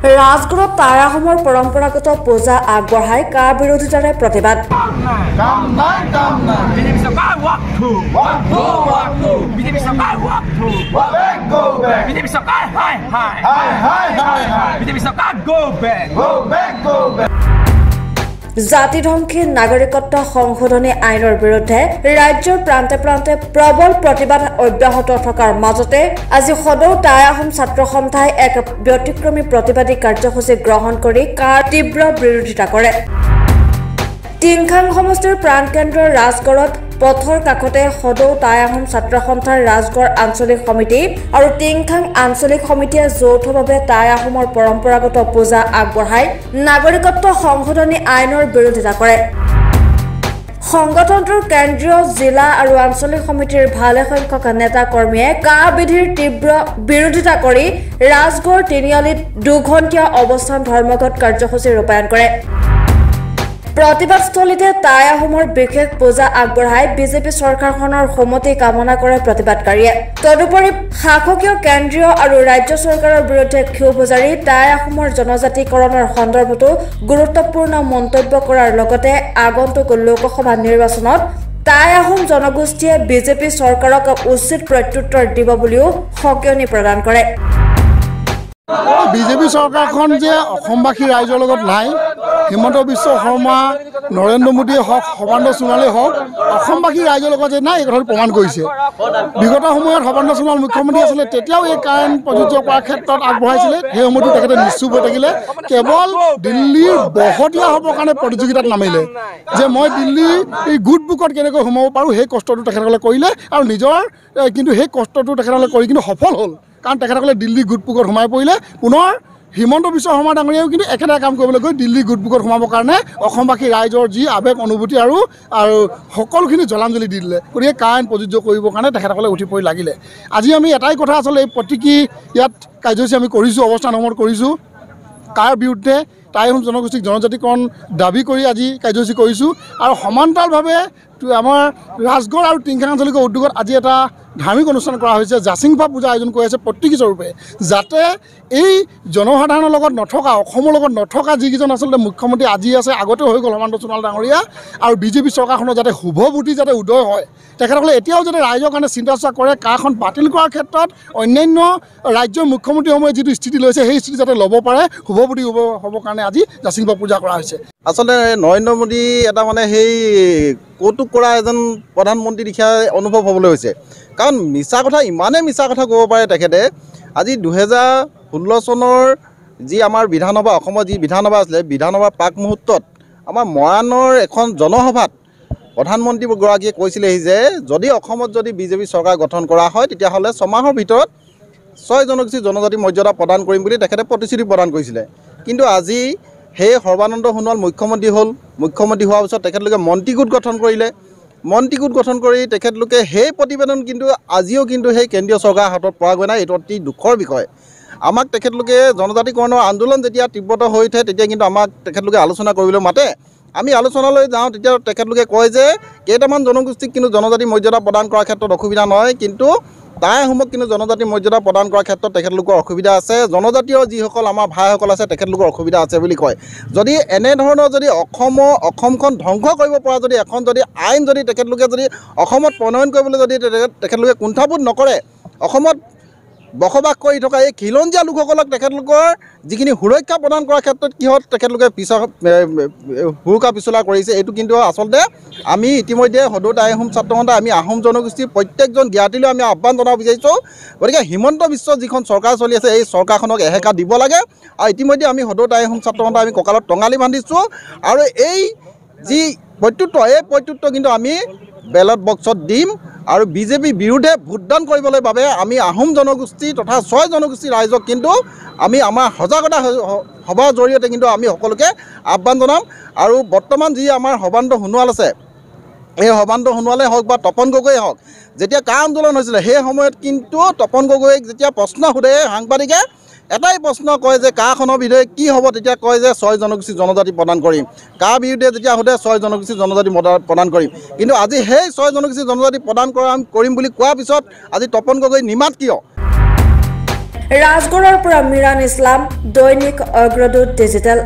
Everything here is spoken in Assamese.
ৰাজগড়ত টাই আহোমৰ পৰম্পৰাগত পূজা আগবঢ়াই কা বিৰোধিতাৰে প্ৰতিবাদ। জাতিধ্বংসী নাগৰিকত্ব সংশোধনী আইনৰ বিৰুদ্ধে ৰাজ্যৰ প্ৰান্তে প্ৰান্তে প্ৰবল প্ৰতিবাদ অব্যাহত থকাৰ মাজতে আজি সদৌ টাই আহোম ছাত্ৰ সন্থাই এক ব্যতিক্ৰমী প্ৰতিবাদী কাৰ্যসূচী গ্ৰহণ কৰি কাৰ তীব্ৰ বিৰোধিতা কৰে। টিংখাং সমষ্টিৰ প্ৰাণকেন্দ্ৰ ৰাজগড়ত পথৰ কাষতে সদৌ টাই আহোম ছাত্ৰ সন্থাৰ ৰাজগড় আঞ্চলিক সমিতি আৰু টিংখাং আঞ্চলিক সমিতিয়ে যৌথভাৱে টাই আহোমৰ পৰম্পৰাগত পূজা আগবঢ়াই নাগৰিকত্ব সংশোধনী আইনৰ বিৰোধিতা কৰে। সংগঠনটোৰ কেন্দ্ৰীয় জিলা আৰু আঞ্চলিক সমিতিৰ ভালেসংখ্যক নেতা কৰ্মীয়ে কা বিধিৰ তীব্ৰ বিৰোধিতা কৰি ৰাজগড় তিনিআলিত দুঘণ্টীয়া অৱস্থান ধৰ্মঘট কাৰ্যসূচী ৰূপায়ণ কৰে। প্ৰতিবাদস্থলীতে টাই আহোমৰ বিশেষ পূজা আগবঢ়াই বিজেপি চৰকাৰখনৰ সন্মতি কামনা কৰে প্ৰতিবাদকাৰীয়ে। তদুপৰি শাসকীয় কেন্দ্ৰীয় আৰু ৰাজ্য চৰকাৰৰ বিৰুদ্ধে ক্ষোভ জাৰি টাই আহোমৰ জনজাতিকৰণৰ সন্দৰ্ভতো গুৰুত্বপূৰ্ণ মন্তব্য কৰাৰ লগতে আগন্তুক লোকসভা নিৰ্বাচনত টাই আহোম জনগোষ্ঠীয়ে বিজেপি চৰকাৰক উচিত প্ৰত্যুত্তৰ দিব বুলিও সকিয়নি প্ৰদান কৰে। বিজেপি চৰকাৰখন যে অসমবাসী ৰাইজৰ লগত নাই, হিমন্ত বিশ্ব শৰ্মা, নৰেন্দ্ৰ মোদীয়ে হওক, সৰ্বানন্দ সোণোৱালে হওক, অসমবাসী ৰাইজৰ লগত যে নাই এই কথাটো প্ৰমাণ কৰিছে। বিগত সময়ত সৰ্বানন্দ সোণোৱাল মুখ্যমন্ত্ৰী আছিলে, তেতিয়াও এই কাৰেণ্ট প্ৰযোজ্য কৰাৰ ক্ষেত্ৰত আগবঢ়াইছিলে। সেই সময়তো তেখেতে নিশ্চুপ হৈ থাকিলে, কেৱল দিল্লীৰ বহতীয়া হ'বৰ কাৰণে প্ৰতিযোগিতাত নামিলে যে মই দিল্লীৰ এই গুড বুকত কেনেকৈ সোমাব পাৰোঁ, সেই কষ্টটো তেখেতসকলে কৰিলে আৰু নিজৰ কিন্তু সেই কষ্টটো তেখেতসকলে কৰি কিন্তু সফল হ'ল। কাৰণ তেখেতসকলে দিল্লী গুড বুকত সোমাই পৰিলে। পুনৰ হিমন্ত বিশ্ব শৰ্মা ডাঙৰীয়াও কিন্তু একেটা কাম কৰিবলৈ গৈ দিল্লী গুড বুকত সোমাবৰ কাৰণে অসমবাসী ৰাইজৰ যি আৱেগ অনুভূতি আৰু সকলোখিনি জলাঞ্জলি দি দিলে। গতিকে কাৰেণ্ট প্ৰযোজ্য কৰিবৰ কাৰণে তেখেতসকলে উঠি পৰি লাগিলে। আজি আমি এটাই কথা আচলতে এই প্ৰতীকী ইয়াত কাৰ্যসূচী আমি কৰিছোঁ, অৱস্থানসমূহ কৰিছোঁ। কাৰ বিৰুদ্ধে টাই আহোম জনগোষ্ঠীক জনজাতিকৰণ দাবী কৰি আজি কাৰ্যসূচী কৰিছোঁ। আৰু সমান্তৰালভাৱে আমাৰ ৰাজগড় আৰু টিংখাং আঞ্চলিক উদ্যোগত আজি এটা ধাৰ্মিক অনুষ্ঠান কৰা হৈছে, জাচিংফা পূজা আয়োজন কৰা হৈছে প্ৰতীকী স্বৰূপে, যাতে এই জনসাধাৰণৰ লগত নথকা, অসমৰ লগত নথকা যিকেইজন আচলতে মুখ্যমন্ত্ৰী আজি আছে, আগতে হৈ গ'ল সৰ্বানন্দ সোণোৱাল ডাঙৰীয়া, আৰু বিজেপি চৰকাৰখনৰ যাতে শুভ বুদ্ধি যাতে উদয় হয়, তেখেতসকলে এতিয়াও যাতে ৰাইজৰ কাৰণে চিন্তা চৰ্চা কৰে। কাৰখন বাতিল কৰাৰ ক্ষেত্ৰত অন্যান্য ৰাজ্যৰ মুখ্যমন্ত্ৰীসমূহে যিটো স্থিতি লৈছে সেই স্থিতি যাতে ল'ব পাৰে, শুভ বুদ্ধি হ'বৰ কাৰণে আজি জাচিংফা পূজা কৰা হৈছে। আচলতে নৰেন্দ্ৰ মোদী এটা মানে সেই কৌতুক কৰা এজন প্ৰধানমন্ত্ৰী লিখীয়া অনুভৱ হ'বলৈ হৈছে। কাৰণ মিছা কথা, ইমানেই মিছা কথা ক'ব পাৰে তেখেতে। আজি 2016 চনৰ যি আমাৰ বিধানসভা, অসমৰ যি বিধানসভা আছিলে, বিধানসভাৰ প্ৰাক মুহূৰ্তত আমাৰ মৰাণৰ এখন জনসভাত প্ৰধানমন্ত্ৰীগৰাকীয়ে কৈছিলেহি যে যদি অসমত যদি বিজেপি চৰকাৰ গঠন কৰা হয়, তেতিয়াহ'লে 6 মাহৰ ভিতৰত 6 জনগোষ্ঠী জনজাতি মৰ্যাদা প্ৰদান কৰিম বুলি তেখেতে প্ৰতিশ্ৰুতি প্ৰদান কৰিছিলে। কিন্তু আজি সেই সৰ্বানন্দ সোণোৱাল মুখ্যমন্ত্ৰী হ'ল। মুখ্যমন্ত্ৰী হোৱাৰ পিছত তেখেতলোকে মন্ত্ৰীগোট গঠন কৰিলে। মন্ত্ৰীগোট গঠন কৰি তেখেতলোকে সেই প্ৰতিবেদন কিন্তু আজিও কিন্তু সেই কেন্দ্ৰীয় চৰকাৰৰ হাতত পোৱাগৈ নাই। এইটো অতি দুখৰ বিষয়। আমাক তেখেতলোকে জনজাতিকৰণৰ আন্দোলন যেতিয়া তীব্ৰতৰ হৈ উঠে, তেতিয়া কিন্তু আমাক তেখেতলোকে আলোচনা কৰিবলৈ মাতে। আমি আলোচনালৈ যাওঁ, তেতিয়া তেখেতলোকে কয় যে কেইটামান জনগোষ্ঠীক কিন্তু জনজাতি মৰ্যাদা প্ৰদান কৰাৰ ক্ষেত্ৰত অসুবিধা নহয়, কিন্তু টাই আহোমক কিন্তু জনজাতি মৰ্যাদা প্ৰদান কৰাৰ ক্ষেত্ৰত তেখেতলোকৰ অসুবিধা আছে। জনজাতীয় যিসকল আমাৰ ভাইসকল আছে তেখেতলোকৰ অসুবিধা আছে বুলি কয়। যদি এনেধৰণৰ যদি অসমখন ধ্বংস কৰিব পৰা যদি এখন যদি আইন যদি তেখেতলোকে যদি অসমত প্ৰণয়ন কৰিবলৈ যদি তেখেতলোকে কুণ্ঠাবোধ নকৰে, অসমত বসবাস কৰি থকা এই খিলঞ্জীয়া লোকসকলক তেখেতলোকৰ যিখিনি সুৰক্ষা প্ৰদান কৰাৰ ক্ষেত্ৰত কিহত তেখেতলোকে হুৰুকা পিছলা কৰিছে, এইটো কিন্তু আচলতে আমি ইতিমধ্যে সদৌ টাই আহোম ছাত্ৰ সন্থা, আমি আহোম জনগোষ্ঠীৰ প্ৰত্যেকজন জ্ঞাতিলৈ আমি আহ্বান জনাব বিচাৰিছোঁ। গতিকে হিমন্ত বিশ্ব যিখন চৰকাৰ চলি আছে, এই চৰকাৰখনক এহেকা দিব লাগে। আৰু ইতিমধ্যে আমি সদৌ টাই আহোম ছাত্ৰ সন্থা আমি কঁকালত টঙালি বান্ধিছোঁ। আৰু এই যি প্ৰত্যুত্তৰ, এই প্ৰত্যুত্তৰ কিন্তু আমি বেলট বক্সত দিম। আৰু বিজেপি বিৰুদ্ধে ভোটদান কৰিবলৈ বাবে আমি আহোম জনগোষ্ঠী তথা 6 জনগোষ্ঠী ৰাইজক কিন্তু আমি আমাৰ সজাগতা সভাৰ জৰিয়তে কিন্তু আমি সকলোকে আহ্বান জনাম। আৰু বৰ্তমান যি আমাৰ সৰ্বানন্দ সোণোৱাল আছে, এই সৰ্বানন্দ সোণোৱালে হওক বা তপন গগৈয়ে হওক, যেতিয়া কা আন্দোলন হৈছিলে সেই সময়ত কিন্তু তপন গগৈক যেতিয়া প্ৰশ্ন সোধে সাংবাদিকে, এটাই প্ৰশ্ন কয় যে কাখনৰ বিধেয়ক কি হ'ব, তেতিয়া কয় যে 6 জনগোষ্ঠী জনজাতি প্ৰদান কৰিম। কাৰ বিৰুদ্ধে যেতিয়া সোধে 6 জনগোষ্ঠী জনজাতি প্ৰদান কৰিম। কিন্তু আজি সেই 6 জনগোষ্ঠী জনজাতি প্ৰদান কৰিম বুলি কোৱাৰ পিছত আজি তপন গগৈ নিমাত কিয়? ৰাজগড়ৰ পৰা মিৰাণ ইছলাম, দৈনিক অগ্ৰদূত ডিজিটেল।